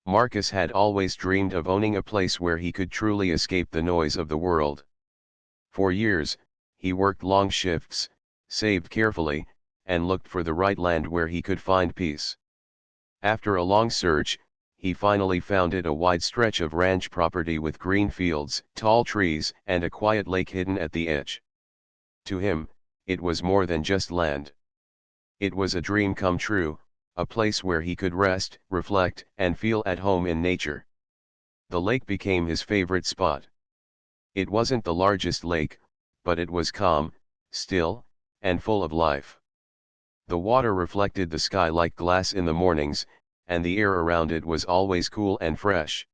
Marcus had always dreamed of owning a place where he could truly escape the noise of the world. For years, he worked long shifts, saved carefully, and looked for the right land where he could find peace. After a long search, he finally found it, a wide stretch of ranch property with green fields, tall trees, and a quiet lake hidden at the edge. To him, it was more than just land. It was a dream come true, a place where he could rest, reflect, and feel at home in nature. The lake became his favorite spot. It wasn't the largest lake, but it was calm, still, and full of life. The water reflected the sky like glass in the mornings, and the air around it was always cool and fresh.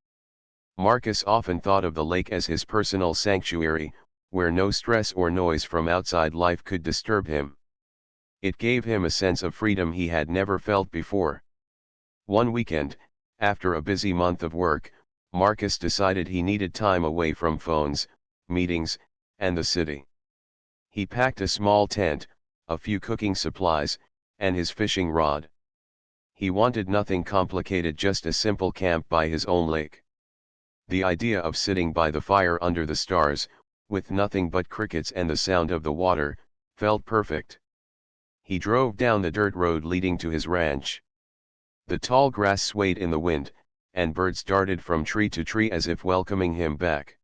Marcus often thought of the lake as his personal sanctuary, where no stress or noise from outside life could disturb him. It gave him a sense of freedom he had never felt before. One weekend, after a busy month of work, Marcus decided he needed time away from phones, meetings, and the city. He packed a small tent, a few cooking supplies, and his fishing rod. He wanted nothing complicated, just a simple camp by his own lake. The idea of sitting by the fire under the stars, with nothing but crickets and the sound of the water, felt perfect. He drove down the dirt road leading to his ranch. The tall grass swayed in the wind, and birds darted from tree to tree as if welcoming him back.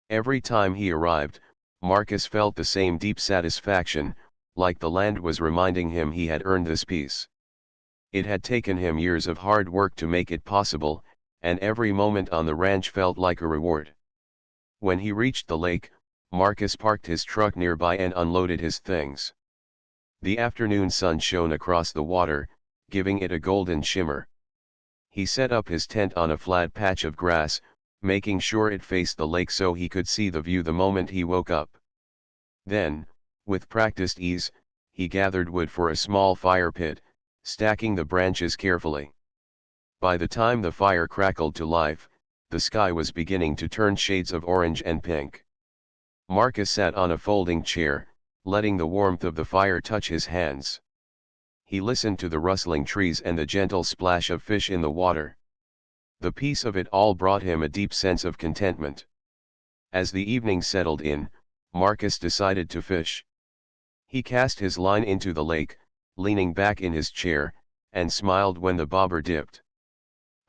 Every time he arrived, Marcus felt the same deep satisfaction, like the land was reminding him he had earned this peace. It had taken him years of hard work to make it possible, and every moment on the ranch felt like a reward. When he reached the lake, Marcus parked his truck nearby and unloaded his things. The afternoon sun shone across the water, giving it a golden shimmer. He set up his tent on a flat patch of grass, making sure it faced the lake so he could see the view the moment he woke up. Then, with practiced ease, he gathered wood for a small fire pit, stacking the branches carefully. By the time the fire crackled to life, the sky was beginning to turn shades of orange and pink. Marcus sat on a folding chair, letting the warmth of the fire touch his hands. He listened to the rustling trees and the gentle splash of fish in the water. The peace of it all brought him a deep sense of contentment. As the evening settled in, Marcus decided to fish. He cast his line into the lake, leaning back in his chair, and smiled when the bobber dipped.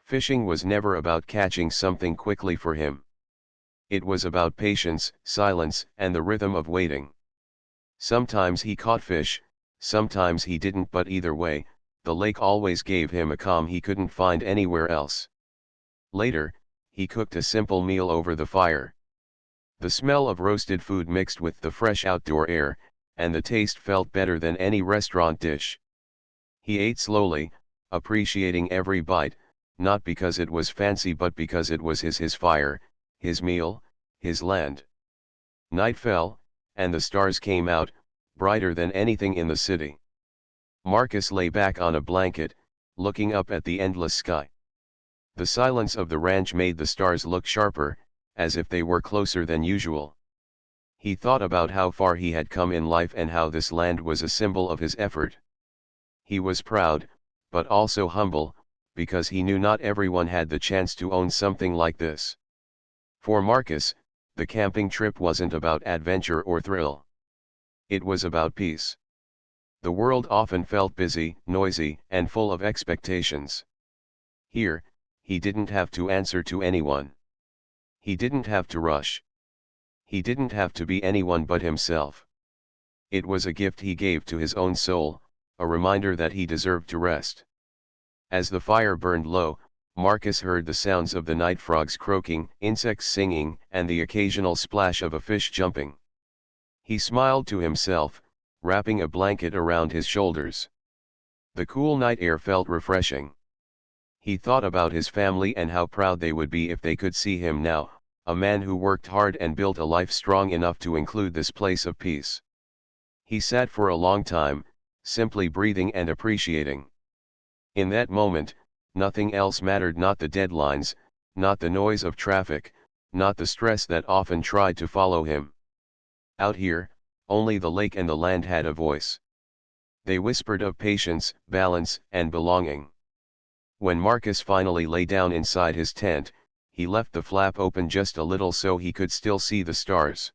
Fishing was never about catching something quickly for him. It was about patience, silence, and the rhythm of waiting. Sometimes he caught fish, sometimes he didn't, but either way, the lake always gave him a calm he couldn't find anywhere else. Later, he cooked a simple meal over the fire. The smell of roasted food mixed with the fresh outdoor air, and the taste felt better than any restaurant dish. He ate slowly, appreciating every bite, not because it was fancy but because it was his fire, his meal, his land. Night fell, and the stars came out, brighter than anything in the city. Marcus lay back on a blanket, looking up at the endless sky. The silence of the ranch made the stars look sharper, as if they were closer than usual. He thought about how far he had come in life and how this land was a symbol of his effort. He was proud, but also humble, because he knew not everyone had the chance to own something like this. For Marcus, the camping trip wasn't about adventure or thrill. It was about peace. The world often felt busy, noisy, and full of expectations. Here, he didn't have to answer to anyone. He didn't have to rush. He didn't have to be anyone but himself. It was a gift he gave to his own soul, a reminder that he deserved to rest. As the fire burned low, Marcus heard the sounds of the night frogs croaking, insects singing, and the occasional splash of a fish jumping. He smiled to himself, wrapping a blanket around his shoulders. The cool night air felt refreshing. He thought about his family and how proud they would be if they could see him now, a man who worked hard and built a life strong enough to include this place of peace. He sat for a long time, simply breathing and appreciating. In that moment, nothing else mattered, not the deadlines, not the noise of traffic, not the stress that often tried to follow him. Out here, only the lake and the land had a voice. They whispered of patience, balance, and belonging. When Marcus finally lay down inside his tent, he left the flap open just a little so he could still see the stars.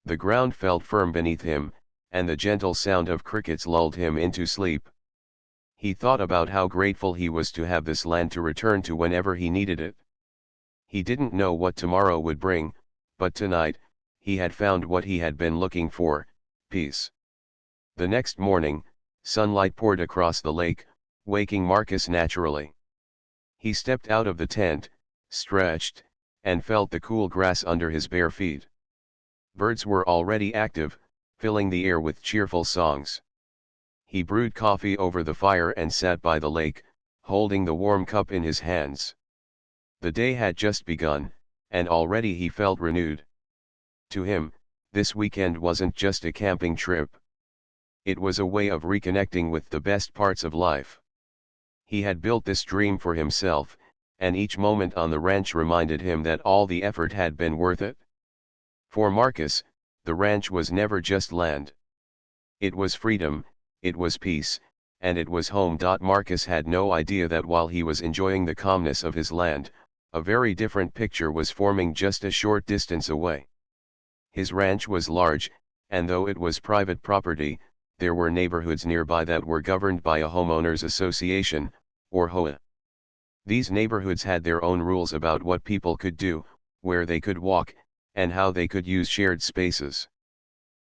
The ground felt firm beneath him, and the gentle sound of crickets lulled him into sleep. He thought about how grateful he was to have this land to return to whenever he needed it. He didn't know what tomorrow would bring, but tonight, he had found what he had been looking for: peace. The next morning, sunlight poured across the lake, waking Marcus naturally. He stepped out of the tent, stretched, and felt the cool grass under his bare feet. Birds were already active, filling the air with cheerful songs. He brewed coffee over the fire and sat by the lake, holding the warm cup in his hands. The day had just begun, and already he felt renewed. To him, this weekend wasn't just a camping trip. It was a way of reconnecting with the best parts of life. He had built this dream for himself, and each moment on the ranch reminded him that all the effort had been worth it. For Marcus, the ranch was never just land. It was freedom, it was peace, and it was home. Marcus had no idea that while he was enjoying the calmness of his land, a very different picture was forming just a short distance away. His ranch was large, and though it was private property, there were neighborhoods nearby that were governed by a homeowners association, or HOA. These neighborhoods had their own rules about what people could do, where they could walk, and how they could use shared spaces.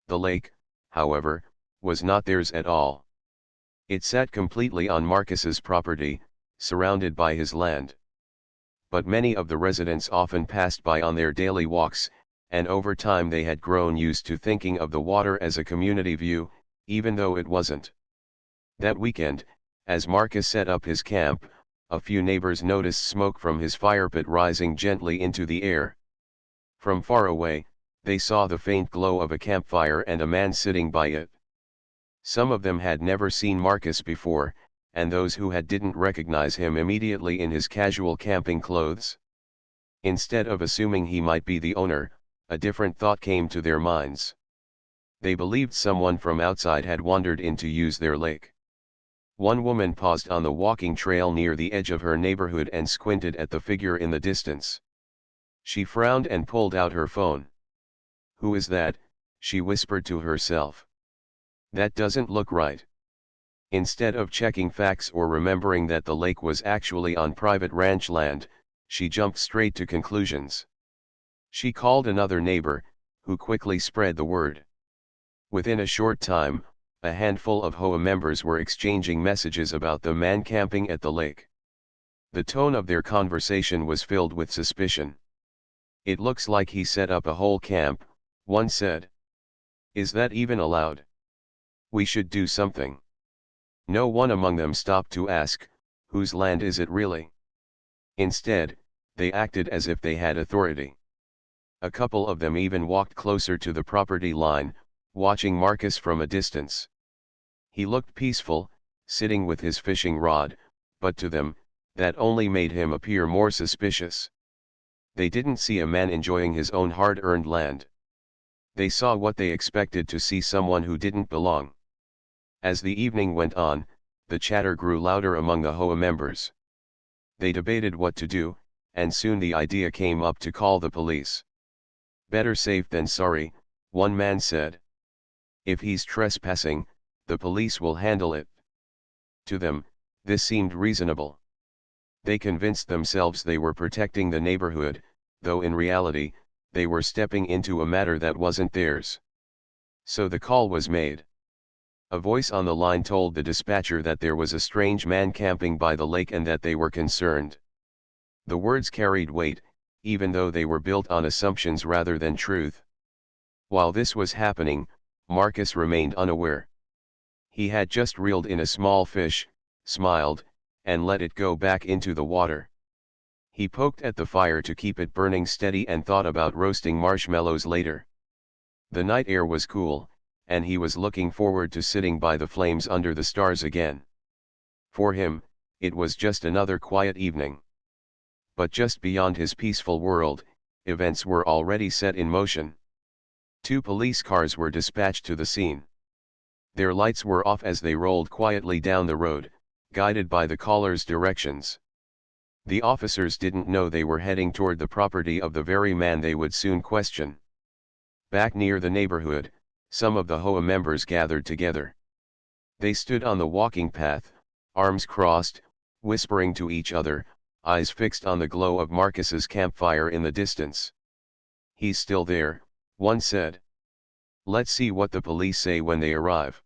The lake, however, was not theirs at all. It sat completely on Marcus's property, surrounded by his land. But many of the residents often passed by on their daily walks, and over time they had grown used to thinking of the water as a community view, even though it wasn't. That weekend, as Marcus set up his camp, a few neighbors noticed smoke from his fire pit rising gently into the air. From far away, they saw the faint glow of a campfire and a man sitting by it. Some of them had never seen Marcus before, and those who had didn't recognize him immediately in his casual camping clothes. Instead of assuming he might be the owner, a different thought came to their minds. They believed someone from outside had wandered in to use their lake. One woman paused on the walking trail near the edge of her neighborhood and squinted at the figure in the distance. She frowned and pulled out her phone. "Who is that?" she whispered to herself. "That doesn't look right." Instead of checking facts or remembering that the lake was actually on private ranch land, she jumped straight to conclusions. She called another neighbor, who quickly spread the word. Within a short time, a handful of HOA members were exchanging messages about the man camping at the lake. The tone of their conversation was filled with suspicion. "It looks like he set up a whole camp," one said. "Is that even allowed? We should do something." No one among them stopped to ask, "Whose land is it really?" Instead, they acted as if they had authority. A couple of them even walked closer to the property line, watching Marcus from a distance. He looked peaceful, sitting with his fishing rod, but to them, that only made him appear more suspicious. They didn't see a man enjoying his own hard-earned land. They saw what they expected to see: someone who didn't belong. As the evening went on, the chatter grew louder among the HOA members. They debated what to do, and soon the idea came up to call the police. "Better safe than sorry," one man said. "If he's trespassing, the police will handle it." To them, this seemed reasonable. They convinced themselves they were protecting the neighborhood, though in reality, they were stepping into a matter that wasn't theirs. So the call was made. A voice on the line told the dispatcher that there was a strange man camping by the lake and that they were concerned. The words carried weight, even though they were built on assumptions rather than truth. While this was happening, Marcus remained unaware. He had just reeled in a small fish, smiled, and let it go back into the water. He poked at the fire to keep it burning steady and thought about roasting marshmallows later. The night air was cool, and he was looking forward to sitting by the flames under the stars again. For him, it was just another quiet evening. But just beyond his peaceful world, events were already set in motion. 2 police cars were dispatched to the scene. Their lights were off as they rolled quietly down the road, guided by the caller's directions. The officers didn't know they were heading toward the property of the very man they would soon question. Back near the neighborhood, some of the HOA members gathered together. They stood on the walking path, arms crossed, whispering to each other, eyes fixed on the glow of Marcus's campfire in the distance. "He's still there," one said. "Let's see what the police say when they arrive."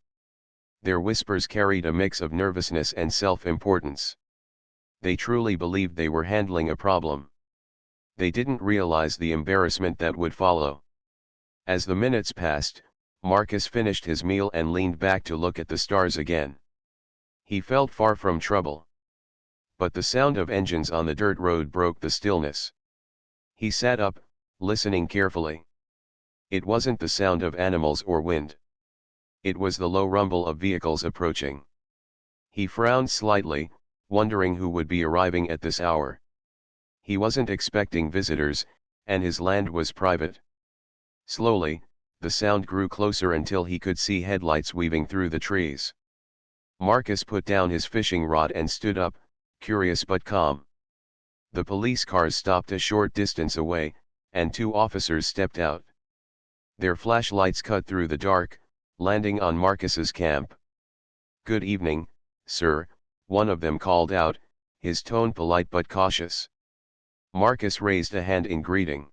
Their whispers carried a mix of nervousness and self-importance. They truly believed they were handling a problem. They didn't realize the embarrassment that would follow. As the minutes passed, Marcus finished his meal and leaned back to look at the stars again. He felt far from trouble. But the sound of engines on the dirt road broke the stillness. He sat up, listening carefully. It wasn't the sound of animals or wind. It was the low rumble of vehicles approaching. He frowned slightly, wondering who would be arriving at this hour. He wasn't expecting visitors, and his land was private. Slowly, the sound grew closer until he could see headlights weaving through the trees. Marcus put down his fishing rod and stood up, curious but calm. The police cars stopped a short distance away, and two officers stepped out. Their flashlights cut through the dark, landing on Marcus's camp. "Good evening, sir," one of them called out, his tone polite but cautious. Marcus raised a hand in greeting.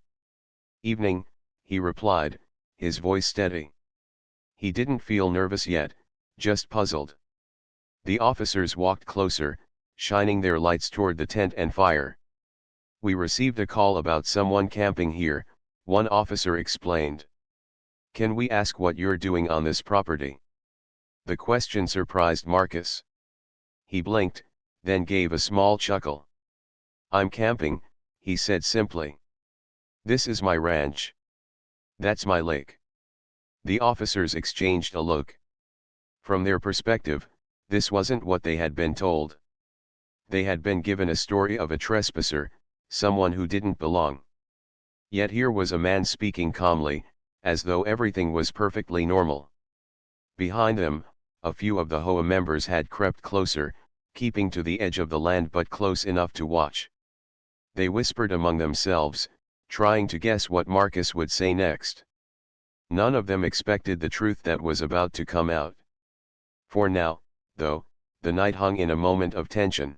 "Evening," he replied, his voice steady. He didn't feel nervous yet, just puzzled. The officers walked closer, shining their lights toward the tent and fire. "We received a call about someone camping here," one officer explained. "Can we ask what you're doing on this property?" The question surprised Marcus. He blinked, then gave a small chuckle. "I'm camping," he said simply. "This is my ranch. That's my lake." The officers exchanged a look. From their perspective, this wasn't what they had been told. They had been given a story of a trespasser, someone who didn't belong. Yet here was a man speaking calmly, as though everything was perfectly normal. Behind them, a few of the HOA members had crept closer, keeping to the edge of the land but close enough to watch. They whispered among themselves, trying to guess what Marcus would say next. None of them expected the truth that was about to come out. For now, though, the night hung in a moment of tension.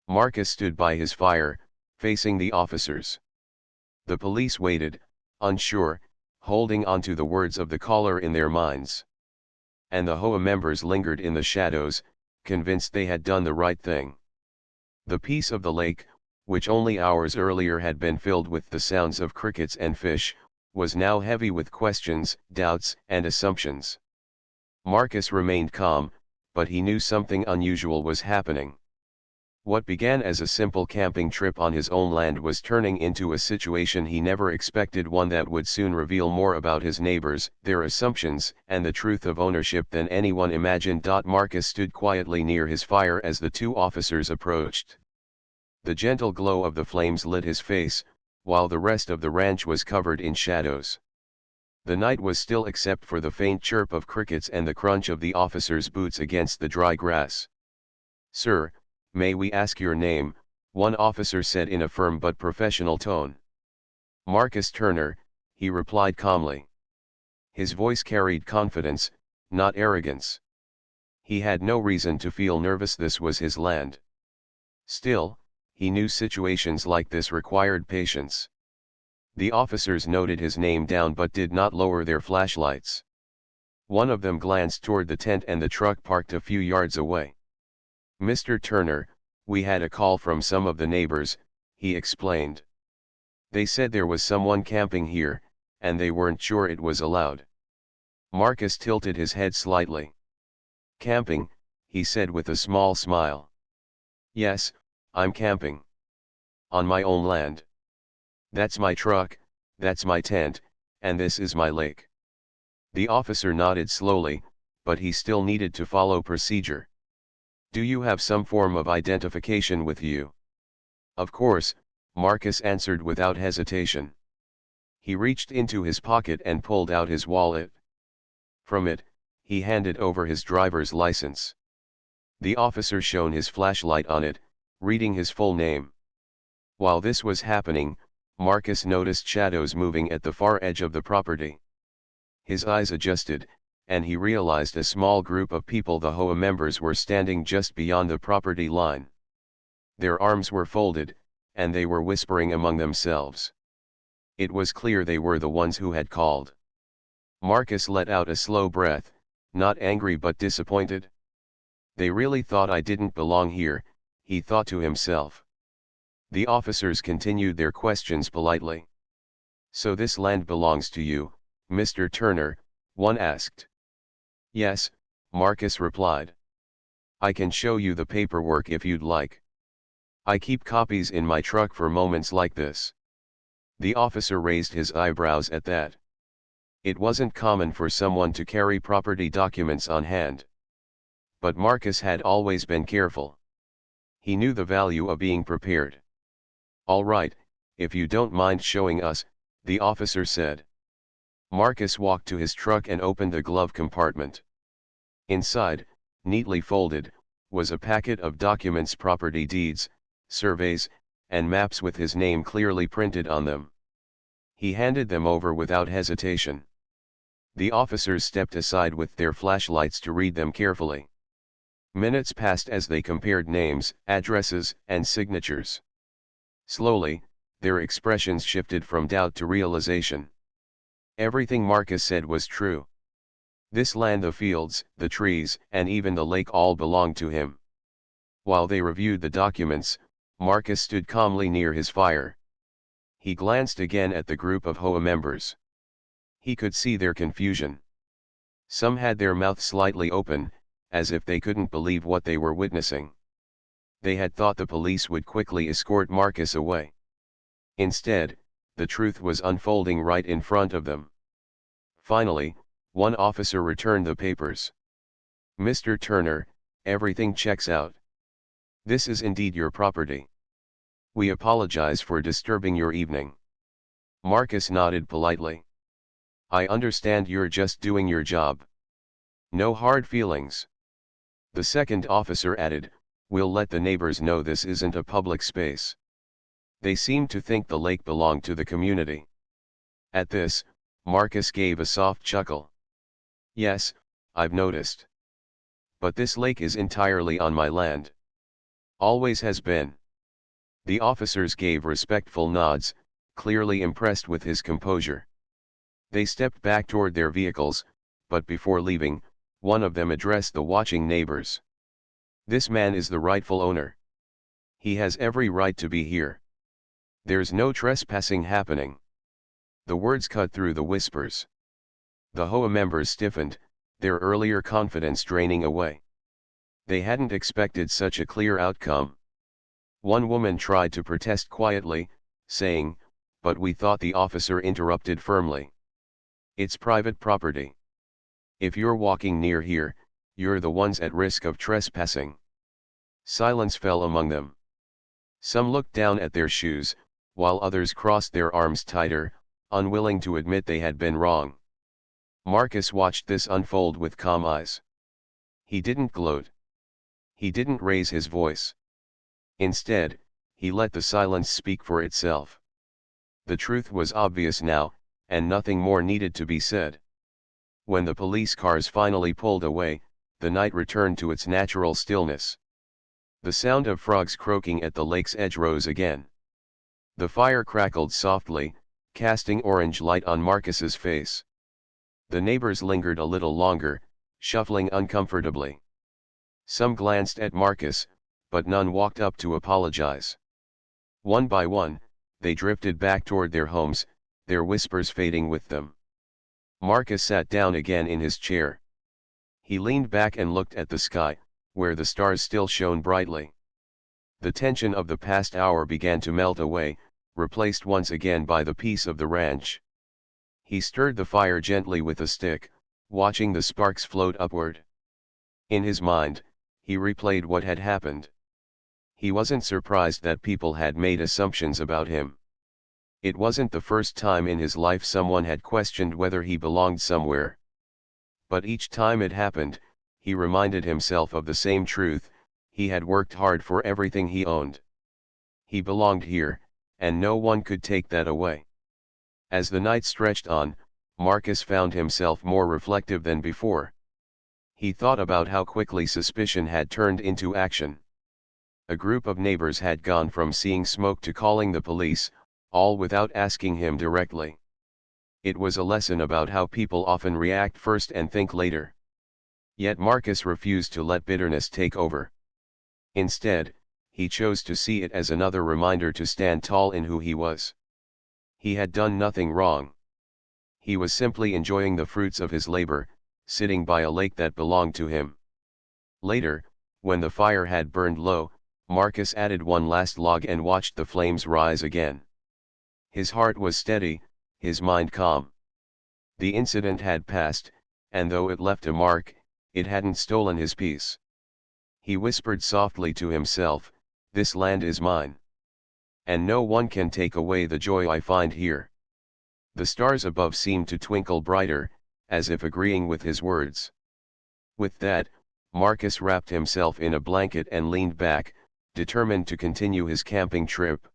Marcus stood by his fire, facing the officers. The police waited, unsure, holding on to the words of the caller in their minds. And the HOA members lingered in the shadows, convinced they had done the right thing. The peace of the lake, which only hours earlier had been filled with the sounds of crickets and fish, was now heavy with questions, doubts, and assumptions. Marcus remained calm, but he knew something unusual was happening. What began as a simple camping trip on his own land was turning into a situation he never expected, one that would soon reveal more about his neighbors, their assumptions, and the truth of ownership than anyone imagined. Marcus stood quietly near his fire as the two officers approached. The gentle glow of the flames lit his face, while the rest of the ranch was covered in shadows. The night was still except for the faint chirp of crickets and the crunch of the officers' boots against the dry grass. "Sir, may we ask your name?" one officer said in a firm but professional tone. "Marcus Turner," he replied calmly. His voice carried confidence, not arrogance. He had no reason to feel nervous, this was his land. Still, he knew situations like this required patience. The officers noted his name down but did not lower their flashlights. One of them glanced toward the tent and the truck parked a few yards away. "Mr. Turner, we had a call from some of the neighbors," he explained. "They said there was someone camping here, and they weren't sure it was allowed." Marcus tilted his head slightly. "Camping," he said with a small smile. "Yes, I'm camping. On my own land. That's my truck, that's my tent, and this is my lake." The officer nodded slowly, but he still needed to follow procedure. "Do you have some form of identification with you?" "Of course," Marcus answered without hesitation. He reached into his pocket and pulled out his wallet. From it, he handed over his driver's license. The officer shone his flashlight on it, reading his full name. While this was happening, Marcus noticed shadows moving at the far edge of the property. His eyes adjusted, and he realized a small group of people, the HOA members, were standing just beyond the property line. Their arms were folded, and they were whispering among themselves. It was clear they were the ones who had called. Marcus let out a slow breath, not angry but disappointed. They really thought I didn't belong here, he thought to himself. The officers continued their questions politely. So this land belongs to you, Mr. Turner, one asked. Yes, Marcus replied. I can show you the paperwork if you'd like. I keep copies in my truck for moments like this. The officer raised his eyebrows at that. It wasn't common for someone to carry property documents on hand. But Marcus had always been careful. He knew the value of being prepared. All right, if you don't mind showing us, the officer said. Marcus walked to his truck and opened the glove compartment. Inside, neatly folded, was a packet of documents, property deeds, surveys, and maps with his name clearly printed on them. He handed them over without hesitation. The officers stepped aside with their flashlights to read them carefully. Minutes passed as they compared names, addresses, and signatures. Slowly, their expressions shifted from doubt to realization. Everything Marcus said was true. This land, the fields, the trees, and even the lake all belonged to him. While they reviewed the documents, Marcus stood calmly near his fire. He glanced again at the group of HOA members. He could see their confusion. Some had their mouths slightly open, as if they couldn't believe what they were witnessing. They had thought the police would quickly escort Marcus away. Instead, the truth was unfolding right in front of them. Finally, one officer returned the papers. Mr. Turner, everything checks out. This is indeed your property. We apologize for disturbing your evening. Marcus nodded politely. I understand you're just doing your job. No hard feelings. The second officer added, we'll let the neighbors know this isn't a public space. They seemed to think the lake belonged to the community. At this, Marcus gave a soft chuckle. Yes, I've noticed. But this lake is entirely on my land. Always has been. The officers gave respectful nods, clearly impressed with his composure. They stepped back toward their vehicles, but before leaving, one of them addressed the watching neighbors. This man is the rightful owner. He has every right to be here. There's no trespassing happening. The words cut through the whispers. The HOA members stiffened, their earlier confidence draining away. They hadn't expected such a clear outcome. One woman tried to protest quietly, saying, but we thought. The officer interrupted firmly. It's private property. If you're walking near here, you're the ones at risk of trespassing. Silence fell among them. Some looked down at their shoes, while others crossed their arms tighter, unwilling to admit they had been wrong. Marcus watched this unfold with calm eyes. He didn't gloat. He didn't raise his voice. Instead, he let the silence speak for itself. The truth was obvious now, and nothing more needed to be said. When the police cars finally pulled away, the night returned to its natural stillness. The sound of frogs croaking at the lake's edge rose again. The fire crackled softly, casting orange light on Marcus's face. The neighbors lingered a little longer, shuffling uncomfortably. Some glanced at Marcus, but none walked up to apologize. One by one, they drifted back toward their homes, their whispers fading with them. Marcus sat down again in his chair. He leaned back and looked at the sky, where the stars still shone brightly. The tension of the past hour began to melt away, replaced once again by the peace of the ranch. He stirred the fire gently with a stick, watching the sparks float upward. In his mind, he replayed what had happened. He wasn't surprised that people had made assumptions about him. It wasn't the first time in his life someone had questioned whether he belonged somewhere. But each time it happened, he reminded himself of the same truth: he had worked hard for everything he owned. He belonged here, and no one could take that away. As the night stretched on, Marcus found himself more reflective than before. He thought about how quickly suspicion had turned into action. A group of neighbors had gone from seeing smoke to calling the police, all without asking him directly. It was a lesson about how people often react first and think later. Yet Marcus refused to let bitterness take over. Instead, he chose to see it as another reminder to stand tall in who he was. He had done nothing wrong. He was simply enjoying the fruits of his labor, sitting by a lake that belonged to him. Later, when the fire had burned low, Marcus added one last log and watched the flames rise again. His heart was steady, his mind calm. The incident had passed, and though it left a mark, it hadn't stolen his peace. He whispered softly to himself, "This land is mine. And no one can take away the joy I find here." The stars above seemed to twinkle brighter, as if agreeing with his words. With that, Marcus wrapped himself in a blanket and leaned back, determined to continue his camping trip.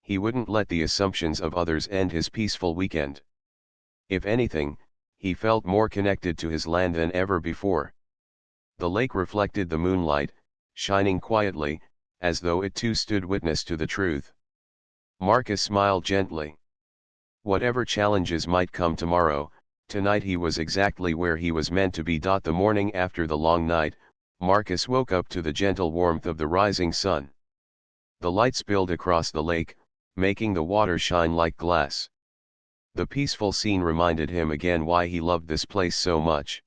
He wouldn't let the assumptions of others end his peaceful weekend. If anything, he felt more connected to his land than ever before. The lake reflected the moonlight, shining quietly, as though it too stood witness to the truth. Marcus smiled gently. Whatever challenges might come tomorrow, tonight he was exactly where he was meant to be. The morning after the long night, Marcus woke up to the gentle warmth of the rising sun. The light spilled across the lake, making the water shine like glass. The peaceful scene reminded him again why he loved this place so much.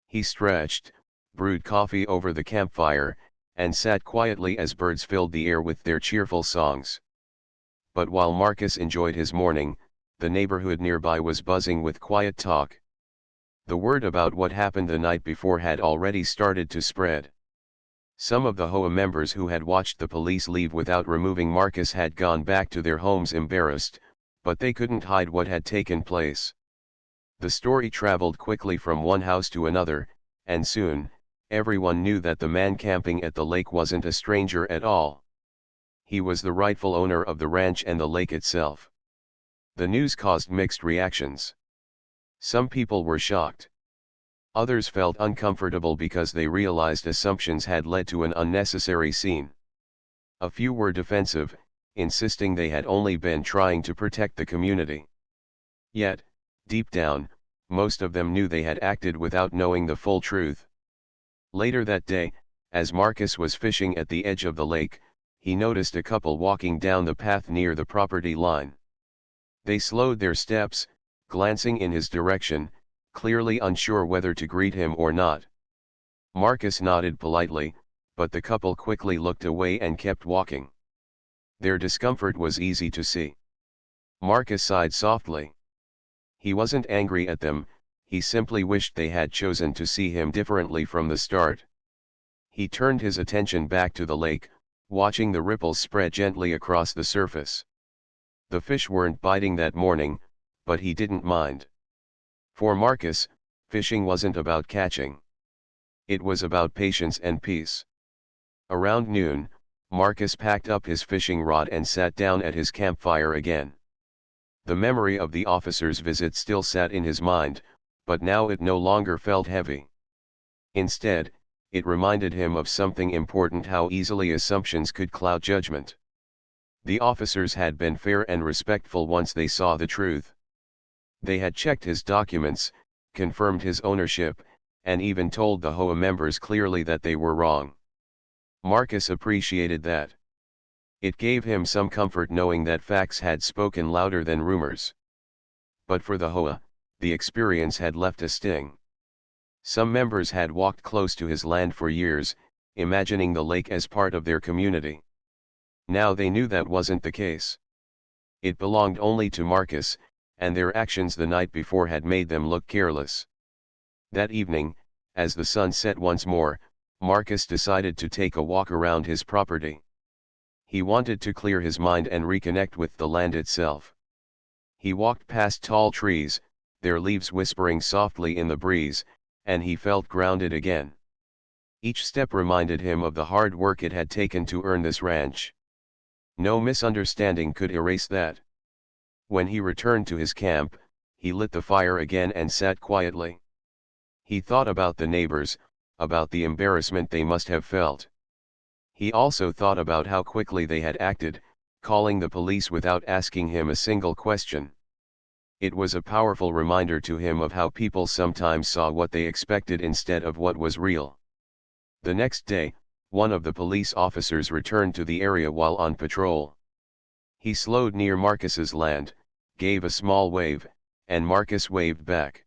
He stretched, brewed coffee over the campfire, and sat quietly as birds filled the air with their cheerful songs. But while Marcus enjoyed his morning, the neighborhood nearby was buzzing with quiet talk. The word about what happened the night before had already started to spread. Some of the HOA members who had watched the police leave without removing Marcus had gone back to their homes embarrassed, but they couldn't hide what had taken place. The story traveled quickly from one house to another, and soon, everyone knew that the man camping at the lake wasn't a stranger at all. He was the rightful owner of the ranch and the lake itself. The news caused mixed reactions. Some people were shocked. Others felt uncomfortable because they realized assumptions had led to an unnecessary scene. A few were defensive, insisting they had only been trying to protect the community. Yet, deep down, most of them knew they had acted without knowing the full truth. Later that day, as Marcus was fishing at the edge of the lake, he noticed a couple walking down the path near the property line. They slowed their steps, glancing in his direction, clearly unsure whether to greet him or not. Marcus nodded politely, but the couple quickly looked away and kept walking. Their discomfort was easy to see. Marcus sighed softly. He wasn't angry at them, he simply wished they had chosen to see him differently from the start. He turned his attention back to the lake, watching the ripples spread gently across the surface. The fish weren't biting that morning, but he didn't mind. For Marcus, fishing wasn't about catching. It was about patience and peace. Around noon, Marcus packed up his fishing rod and sat down at his campfire again. The memory of the officer's visit still sat in his mind, but now it no longer felt heavy. Instead, it reminded him of something important: how easily assumptions could cloud judgment. The officers had been fair and respectful once they saw the truth. They had checked his documents, confirmed his ownership, and even told the HOA members clearly that they were wrong. Marcus appreciated that. It gave him some comfort knowing that facts had spoken louder than rumors. But for the HOA, the experience had left a sting. Some members had walked close to his land for years, imagining the lake as part of their community. Now they knew that wasn't the case. It belonged only to Marcus, and their actions the night before had made them look careless. That evening, as the sun set once more, Marcus decided to take a walk around his property. He wanted to clear his mind and reconnect with the land itself. He walked past tall trees, their leaves whispering softly in the breeze, and he felt grounded again. Each step reminded him of the hard work it had taken to earn this ranch. No misunderstanding could erase that. When he returned to his camp, he lit the fire again and sat quietly. He thought about the neighbors, about the embarrassment they must have felt. He also thought about how quickly they had acted, calling the police without asking him a single question. It was a powerful reminder to him of how people sometimes saw what they expected instead of what was real. The next day, one of the police officers returned to the area while on patrol. He slowed near Marcus's land, gave a small wave, and Marcus waved back.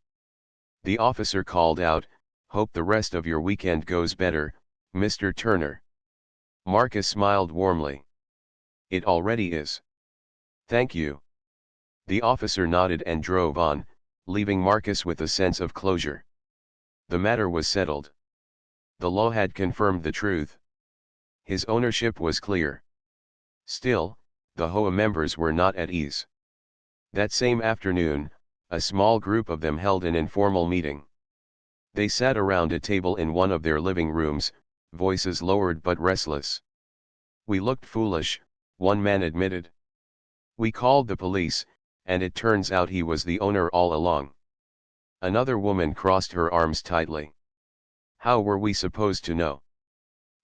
The officer called out, "Hope the rest of your weekend goes better, Mr. Turner." Marcus smiled warmly. "It already is. Thank you." The officer nodded and drove on, leaving Marcus with a sense of closure. The matter was settled. The law had confirmed the truth. His ownership was clear. Still, the HOA members were not at ease. That same afternoon, a small group of them held an informal meeting. They sat around a table in one of their living rooms, voices lowered but restless. "We looked foolish," one man admitted. "We called the police, and it turns out he was the owner all along." Another woman crossed her arms tightly. "How were we supposed to know?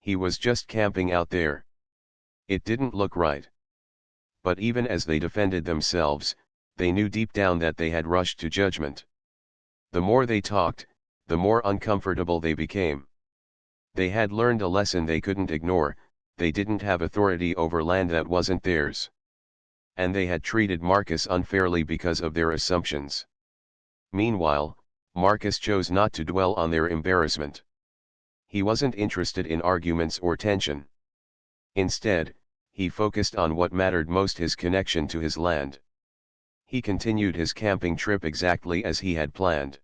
He was just camping out there. It didn't look right." But even as they defended themselves, they knew deep down that they had rushed to judgment. The more they talked, the more uncomfortable they became. They had learned a lesson they couldn't ignore: they didn't have authority over land that wasn't theirs. And they had treated Marcus unfairly because of their assumptions. Meanwhile, Marcus chose not to dwell on their embarrassment. He wasn't interested in arguments or tension. Instead, he focused on what mattered most: his connection to his land. He continued his camping trip exactly as he had planned.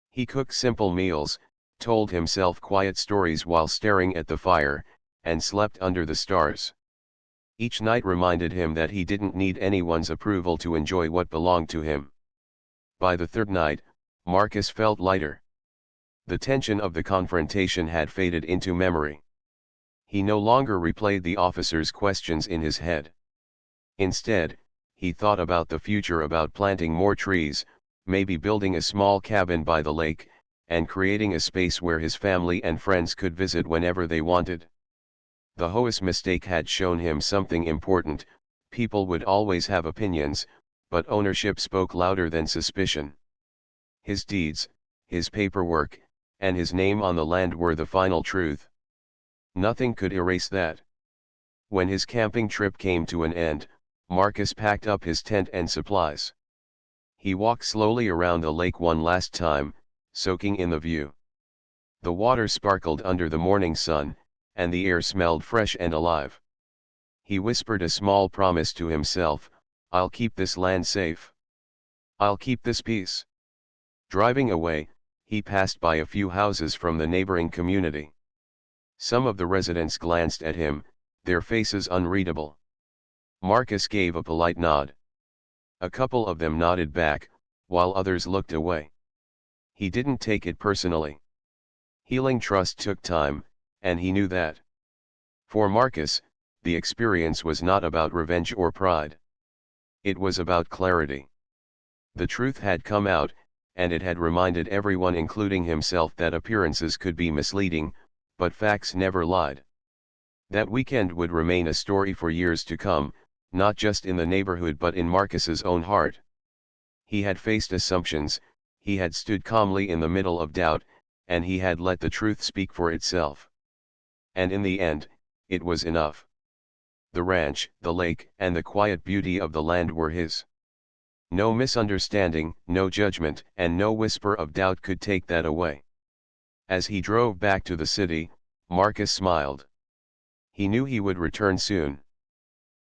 He cooked simple meals, told himself quiet stories while staring at the fire, and slept under the stars. Each night reminded him that he didn't need anyone's approval to enjoy what belonged to him. By the third night, Marcus felt lighter. The tension of the confrontation had faded into memory. He no longer replayed the officer's questions in his head. Instead, he thought about the future: about planting more trees, maybe building a small cabin by the lake, and creating a space where his family and friends could visit whenever they wanted. The HOA's mistake had shown him something important: people would always have opinions, but ownership spoke louder than suspicion. His deeds, his paperwork, and his name on the land were the final truth. Nothing could erase that. When his camping trip came to an end, Marcus packed up his tent and supplies. He walked slowly around the lake one last time, soaking in the view. The water sparkled under the morning sun, and the air smelled fresh and alive. He whispered a small promise to himself: "I'll keep this land safe. I'll keep this peace." Driving away, he passed by a few houses from the neighboring community. Some of the residents glanced at him, their faces unreadable. Marcus gave a polite nod. A couple of them nodded back, while others looked away. He didn't take it personally. Healing trust took time, and he knew that. For Marcus, the experience was not about revenge or pride. It was about clarity. The truth had come out, and it had reminded everyone, including himself, that appearances could be misleading, but facts never lied. That weekend would remain a story for years to come, not just in the neighborhood but in Marcus's own heart. He had faced assumptions, he had stood calmly in the middle of doubt, and he had let the truth speak for itself. And in the end, it was enough. The ranch, the lake, and the quiet beauty of the land were his. No misunderstanding, no judgment, and no whisper of doubt could take that away. As he drove back to the city, Marcus smiled. He knew he would return soon.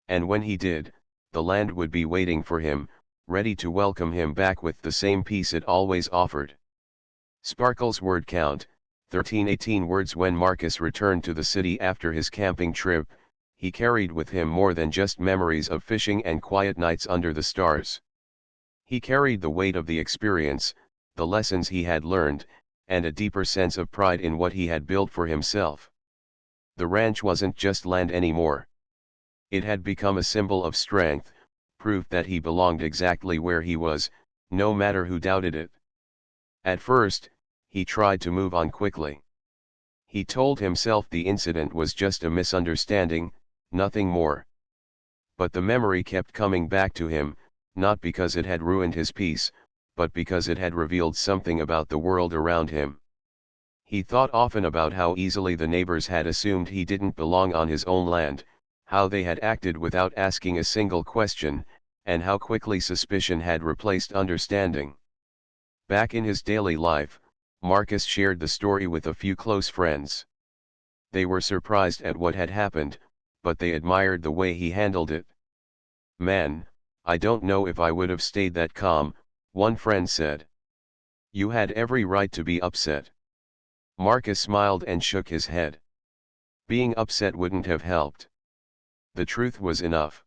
And when he did, the land would be waiting for him, ready to welcome him back with the same peace it always offered. Sparkle's word count, 1318 words. When Marcus returned to the city after his camping trip, he carried with him more than just memories of fishing and quiet nights under the stars. He carried the weight of the experience, the lessons he had learned, and a deeper sense of pride in what he had built for himself. The ranch wasn't just land anymore. It had become a symbol of strength, proof that he belonged exactly where he was, no matter who doubted it. At first, he tried to move on quickly. He told himself the incident was just a misunderstanding, nothing more. But the memory kept coming back to him, not because it had ruined his peace, but because it had revealed something about the world around him. He thought often about how easily the neighbors had assumed he didn't belong on his own land, how they had acted without asking a single question, and how quickly suspicion had replaced understanding. Back in his daily life, Marcus shared the story with a few close friends. They were surprised at what had happened, but they admired the way he handled it. "Man, I don't know if I would have stayed that calm," one friend said. "You had every right to be upset." Marcus smiled and shook his head. Being upset wouldn't have helped. The truth was enough.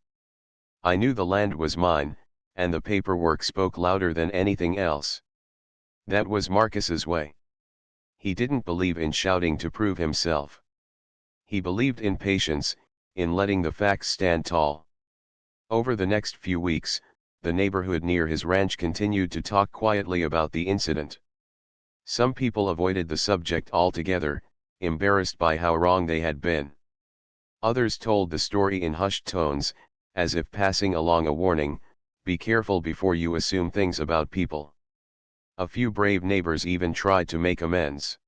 I knew the land was mine, and the paperwork spoke louder than anything else. That was Marcus's way. He didn't believe in shouting to prove himself. He believed in patience, in letting the facts stand tall. Over the next few weeks, the neighborhood near his ranch continued to talk quietly about the incident. Some people avoided the subject altogether, embarrassed by how wrong they had been. Others told the story in hushed tones, as if passing along a warning, "Be careful before you assume things about people." A few brave neighbors even tried to make amends.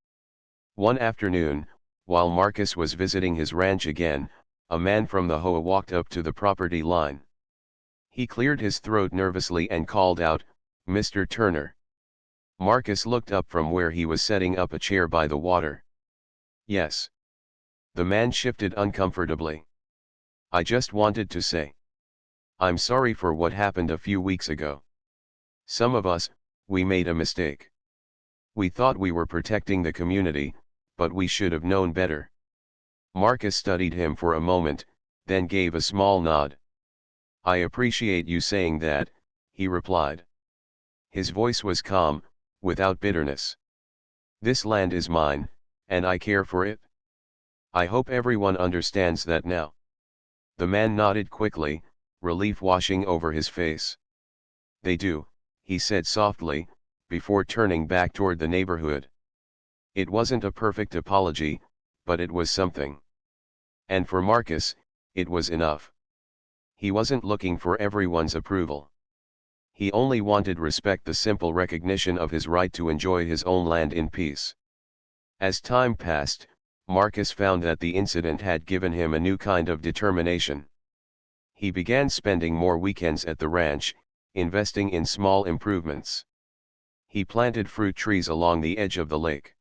One afternoon, while Marcus was visiting his ranch again, a man from the HOA walked up to the property line. He cleared his throat nervously and called out, "Mr. Turner." Marcus looked up from where he was setting up a chair by the water. "Yes." The man shifted uncomfortably. "I just wanted to say, I'm sorry for what happened a few weeks ago. Some of us, we made a mistake. We thought we were protecting the community, but we should have known better." Marcus studied him for a moment, then gave a small nod. "I appreciate you saying that," he replied. His voice was calm, without bitterness. "This land is mine, and I care for it. I hope everyone understands that now." The man nodded quickly, relief washing over his face. "They do," he said softly, before turning back toward the neighborhood. It wasn't a perfect apology, but it was something. And for Marcus, it was enough. He wasn't looking for everyone's approval. He only wanted respect, the simple recognition of his right to enjoy his own land in peace. As time passed, Marcus found that the incident had given him a new kind of determination. He began spending more weekends at the ranch, investing in small improvements. He planted fruit trees along the edge of the lake.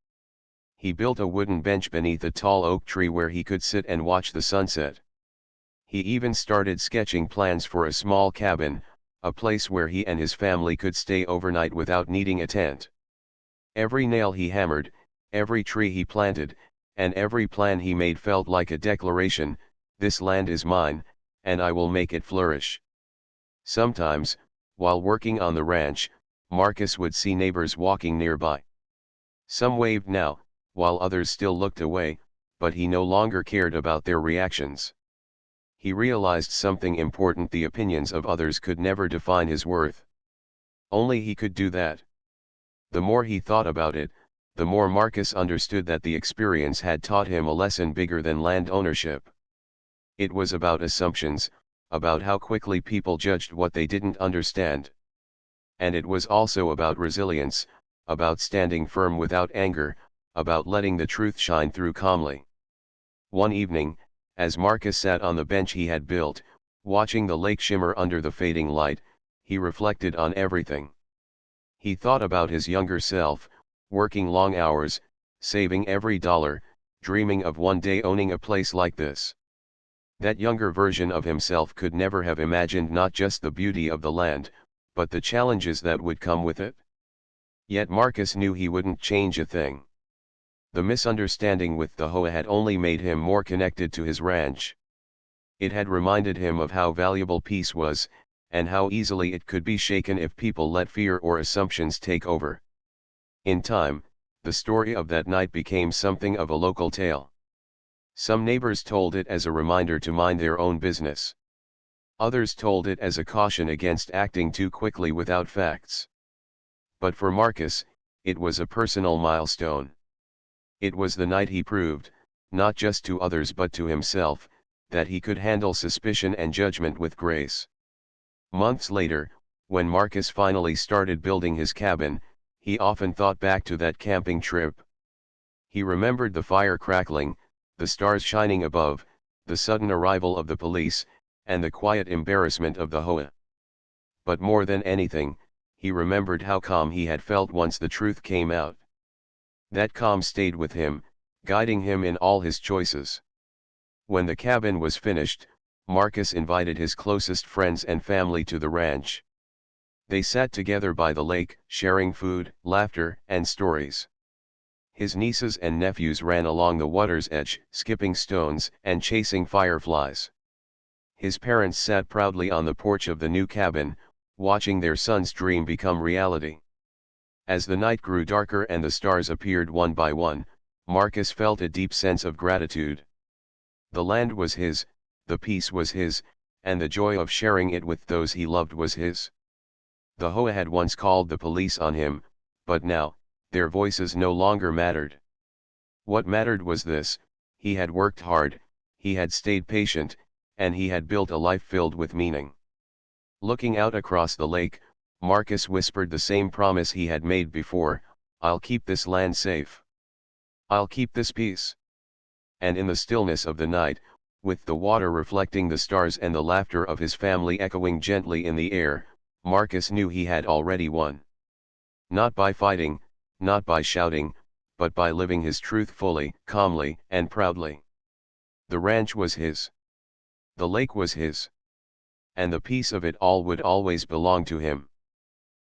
He built a wooden bench beneath a tall oak tree where he could sit and watch the sunset. He even started sketching plans for a small cabin, a place where he and his family could stay overnight without needing a tent. Every nail he hammered, every tree he planted, and every plan he made felt like a declaration: "This land is mine, and I will make it flourish." Sometimes, while working on the ranch, Marcus would see neighbors walking nearby. Some waved now, while others still looked away, but he no longer cared about their reactions. He realized something important: the opinions of others could never define his worth. Only he could do that. The more he thought about it, the more Marcus understood that the experience had taught him a lesson bigger than land ownership. It was about assumptions, about how quickly people judged what they didn't understand. And it was also about resilience, about standing firm without anger, about letting the truth shine through calmly. One evening, as Marcus sat on the bench he had built, watching the lake shimmer under the fading light, he reflected on everything. He thought about his younger self, working long hours, saving every dollar, dreaming of one day owning a place like this. That younger version of himself could never have imagined not just the beauty of the land, but the challenges that would come with it. Yet Marcus knew he wouldn't change a thing. The misunderstanding with the HOA had only made him more connected to his ranch. It had reminded him of how valuable peace was, and how easily it could be shaken if people let fear or assumptions take over. In time, the story of that night became something of a local tale. Some neighbors told it as a reminder to mind their own business. Others told it as a caution against acting too quickly without facts. But for Marcus, it was a personal milestone. It was the night he proved, not just to others but to himself, that he could handle suspicion and judgment with grace. Months later, when Marcus finally started building his cabin, he often thought back to that camping trip. He remembered the fire crackling, the stars shining above, the sudden arrival of the police, and the quiet embarrassment of the HOA. But more than anything, he remembered how calm he had felt once the truth came out. That calm stayed with him, guiding him in all his choices. When the cabin was finished, Marcus invited his closest friends and family to the ranch. They sat together by the lake, sharing food, laughter, and stories. His nieces and nephews ran along the water's edge, skipping stones and chasing fireflies. His parents sat proudly on the porch of the new cabin, watching their son's dream become reality. As the night grew darker and the stars appeared one by one, Marcus felt a deep sense of gratitude. The land was his, the peace was his, and the joy of sharing it with those he loved was his. The HOA had once called the police on him, but now, their voices no longer mattered. What mattered was this: he had worked hard, he had stayed patient, and he had built a life filled with meaning. Looking out across the lake, Marcus whispered the same promise he had made before: "I'll keep this land safe. I'll keep this peace." And in the stillness of the night, with the water reflecting the stars and the laughter of his family echoing gently in the air, Marcus knew he had already won. Not by fighting, not by shouting, but by living his truth fully, calmly, and proudly. The ranch was his. The lake was his. And the peace of it all would always belong to him.